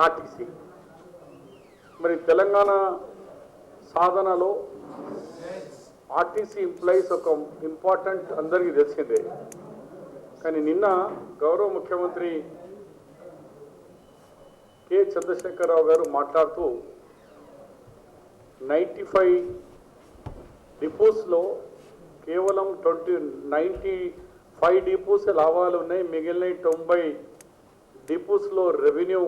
RTC మరి తెలంగాణ సాధనలో RTC employees ఒక ఇంపార్టెంట్ అందరికీ తెలిసిందే. కానీ నిన్న గౌరవ ముఖ్యమంత్రి కె చంద్రశేఖరరావు గారు మాట్లాడుతూ 95 డిపోస్లో కేవలం 95 డిపోస్ లాభాలు ఉన్నాయి. మిగిలిన 90 డిపోస్లో రెవెన్యూ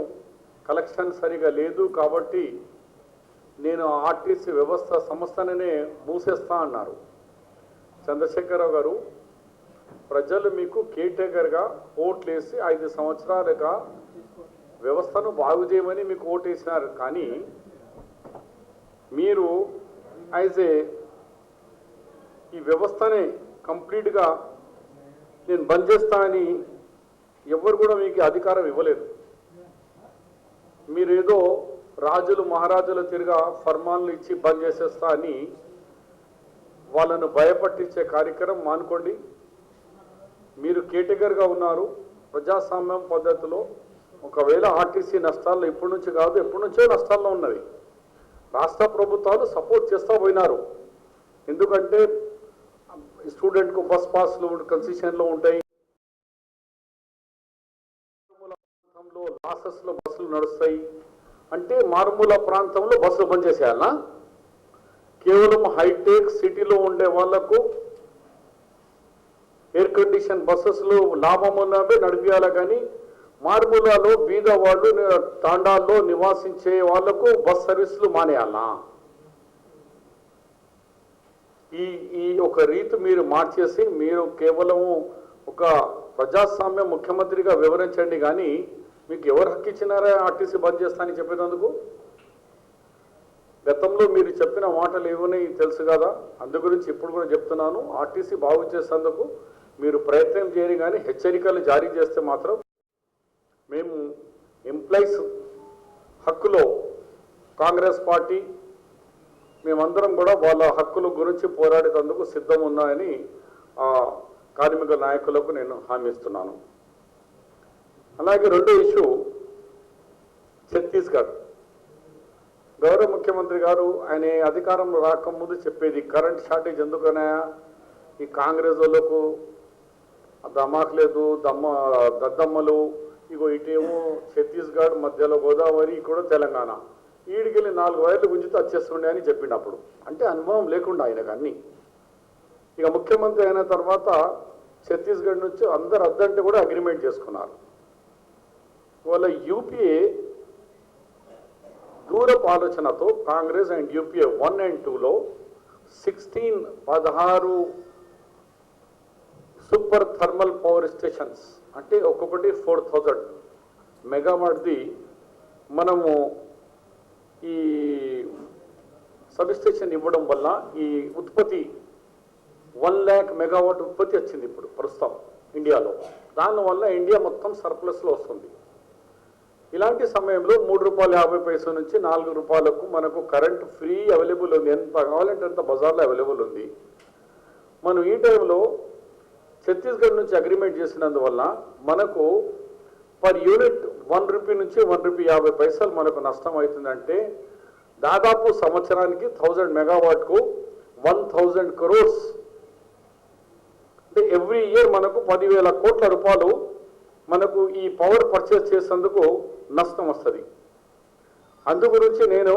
కలెక్షన్ సరిగా లేదు. కాబట్టి నేను ఆర్టీసీ వ్యవస్థ సంస్థనే మూసేస్తా అన్నారు. చంద్రశేఖరరావు గారు, ప్రజలు మీకు కేటేకర్గా ఓట్లేసి 5 సంవత్సరాలుగా వ్యవస్థను బాగు చేయమని మీకు ఓటేసినారు. కానీ మీరు ఈ వ్యవస్థని కంప్లీట్గా నేను బంద్ చేస్తా అని ఎవరు కూడా మీకు అధికారం ఇవ్వలేదు. మీరేదో రాజులు మహారాజులు తిరిగా ఫర్మాన్లు ఇచ్చి బంద్ చేసేస్తా అని వాళ్ళను భయపట్టించే కార్యక్రమం మానుకోండి. మీరు కేటగిరీగా ఉన్నారు. ప్రజాస్వామ్యం పద్ధతిలో ఒకవేళ ఆర్టీసీ నష్టాల్లో ఇప్పటి నుంచి కాదు, ఎప్పటి నుంచో నష్టాల్లో ఉన్నది. రాష్ట్ర ప్రభుత్వాలు సపోర్ట్ చేస్తూ పోయినారు. ఎందుకంటే స్టూడెంట్కు బస్ పాస్లు కన్సెషన్లో ఉంటాయి, లాసెస్లో బస్సులు నడుస్తాయి. అంటే మారుమూల ప్రాంతంలో బస్సులు బంద్ చేసేయాలనా? కేవలం హైటెక్ సిటీలో ఉండే వాళ్లకు ఎయిర్ కండిషన్ బస్సెస్లో లాభం ఉన్నవే నడిపించాలి. కానీ మారుమూలలో బీద వాళ్ళు తాండాల్లో నివాసించే వాళ్లకు బస్ సర్వీసులు మానేయాలనా? ఈ ఒక రీతి మీరు మార్చేసి మీరు కేవలము ఒక ప్రజాస్వామ్య ముఖ్యమంత్రిగా వివరించండి. కానీ మీకు ఎవరు హక్కు ఇచ్చినారా ఆర్టీసీ బంద్ చేస్తానని చెప్పేందుకు? గతంలో మీరు చెప్పిన మాటలు ఏమని తెలుసు కదా, అందు గురించి ఇప్పుడు కూడా చెప్తున్నాను. ఆర్టీసీ బాగు చేసేందుకు మీరు ప్రయత్నం చేయని కానీ హెచ్చరికలు జారీ చేస్తే మాత్రం మేము ఎంప్లాయీస్ హక్కులో కాంగ్రెస్ పార్టీ మేమందరం కూడా వాళ్ళ హక్కుల గురించి పోరాడేందుకు సిద్ధం ఉన్నాయని కార్మిక నాయకులకు నేను హామీ ఇస్తున్నాను. అలాగే రెండో ఇష్యూ ఛత్తీస్గఢ్. గౌరవ ముఖ్యమంత్రి గారు ఆయన అధికారంలో రాకముందు చెప్పేది కరెంట్ షార్టేజ్ ఎందుకన్నాయా, ఈ కాంగ్రెస్ వాళ్ళకు దమాక్ లేదు, దద్దమ్మలు, ఇగో ఇటేమో ఛత్తీస్గఢ్, మధ్యలో గోదావరి, ఇక్కడ తెలంగాణ, ఈడికెళ్ళి 4 వైర్లు గుంజితే వచ్చేస్తుండే అని చెప్పినప్పుడు. అంటే అనుభవం లేకుండా ఆయనకు అన్నీ. ఇక ముఖ్యమంత్రి అయిన తర్వాత ఛత్తీస్గఢ్ నుంచి అందరు అద్దంటే కూడా అగ్రిమెంట్ చేసుకున్నారు. వాళ్ళ యూపీఏ దూరపు ఆలోచనతో కాంగ్రెస్ అండ్ యూపీఏ 1 and 2లో 16 సూపర్ థర్మల్ పవర్ స్టేషన్స్, అంటే ఒక్కొక్కటి 4000 మెగావాట్ది మనము ఈ సబ్ స్టేషన్ ఇవ్వడం వల్ల ఈ ఉత్పత్తి 1 lakh మెగావాట్ ఉత్పత్తి వచ్చింది ఇప్పుడు ప్రస్తుతం ఇండియాలో. దానివల్ల ఇండియా మొత్తం సర్ప్లస్లో వస్తుంది. ఇలాంటి సమయంలో ₹3.50 నుంచి ₹4 మనకు కరెంట్ ఫ్రీ అవైలబుల్ ఉంది. ఎంత కావాలంటే అంత బజార్లో అవైలబుల్ ఉంది. మనం ఈ టైంలో ఛత్తీస్గఢ్ నుంచి అగ్రిమెంట్ చేసినందువల్ల మనకు పర్ యూనిట్ ₹1 నుంచి ₹1.50 మనకు నష్టం అవుతుందంటే దాదాపు సంవత్సరానికి 1000 మెగావాట్కు 1000 crores, అంటే ఎవ్రీ ఇయర్ మనకు 10,000 కోట్ల రూపాయలు మనకు ఈ పవర్ పర్చేస్ చేసేందుకు నష్టం వస్తుంది. అందు గురించి నేను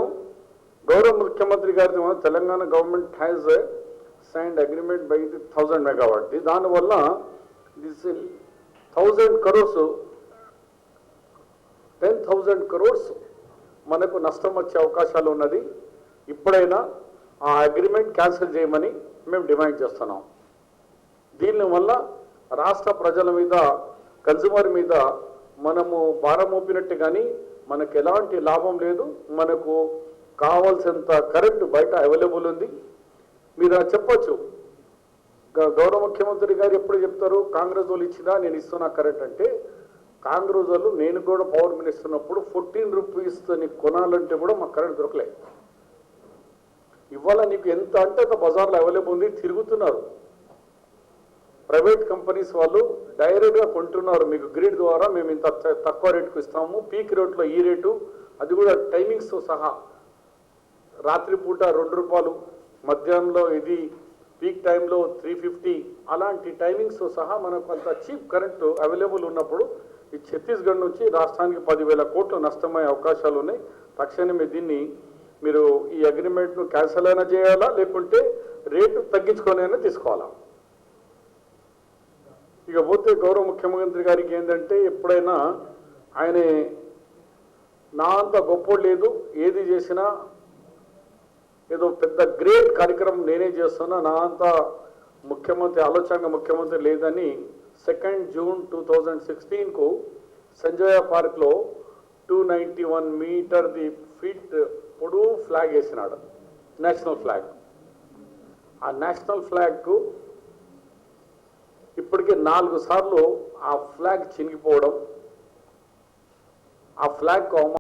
గౌరవ ముఖ్యమంత్రి గారి Telangana government has signed agreement by 1000 megawatt. దానివల్ల దిస్ 1000 crores 10,000 crores మనకు నష్టం వచ్చే అవకాశాలు ఉన్నది. ఇప్పుడైనా ఆ అగ్రిమెంట్ క్యాన్సిల్ చేయమని మేము డిమాండ్ చేస్తున్నాం. దీనివల్ల రాష్ట్ర ప్రజల మీద, కన్జ్యూమర్ మీద మనము భారం మోపినట్టు కానీ మనకు ఎలాంటి లాభం లేదు. మనకు కావాల్సినంత కరెంటు బయట అవైలబుల్ ఉంది. మీరు చెప్పచ్చు, గౌరవ ముఖ్యమంత్రి గారు ఎప్పుడు చెప్తారు కాంగ్రెస్ వాళ్ళు ఇచ్చినా నేను ఇస్తున్నా కరెంట్ అంటే, కాంగ్రెస్ వాళ్ళు నేను కూడా పవర్ మినిస్టర్ ఉన్నప్పుడు 14 rupees నీకు కొనాలంటే కూడా మాకు కరెంట్ దొరకలే. ఇవాళ నీకు ఎంత అంటే అంత బజార్లో అవైలబుల్ ఉంది, తిరుగుతున్నారు. ప్రైవేట్ కంపెనీస్ వాళ్ళు డైరెక్ట్గా కొంటున్నారు, మీకు గ్రిడ్ ద్వారా మేము ఇంత తక్కువ రేటుకు ఇస్తాము, పీక్ రేట్లో ఈ రేటు, అది కూడా టైమింగ్స్తో సహా. రాత్రిపూట 2 రూపాయలు, మధ్యాహ్నంలో ఇది పీక్ టైంలో 350, అలాంటి టైమింగ్స్తో సహా మనకు అంత చీప్ కరెంటు అవైలబుల్ ఉన్నప్పుడు ఈ ఛత్తీస్గఢ్ నుంచి రాష్ట్రానికి 10,000 కోట్లు నష్టమయ్యే అవకాశాలు ఉన్నాయి. తక్షణమే దీన్ని మీరు ఈ అగ్రిమెంట్ను క్యాన్సిల్ అయినా చేయాలా, లేకుంటే రేటు తగ్గించుకొని తీసుకోవాలా. ఇక పోతే గౌరవ ముఖ్యమంత్రి గారికి ఏంటంటే, ఎప్పుడైనా ఆయన నా అంత గొప్ప లేదు, ఏది చేసినా ఏదో పెద్ద గ్రేట్ కార్యక్రమం నేనే చేస్తున్నా, నా అంత ఆలోచనగా ముఖ్యమంత్రి లేదని 2 జూన్ 2016కు సంజయ పార్క్లో 291 మీటర్ ఫీట్ పొడవు ఫ్లాగ్ వేసినాడు, నేషనల్ ఫ్లాగ్. ఆ నేషనల్ ఫ్లాగ్కు ఇప్పటికే 4 సార్లు ఆ ఫ్లాగ్ చినిగిపోవడం, ఆ ఫ్లాగ్కు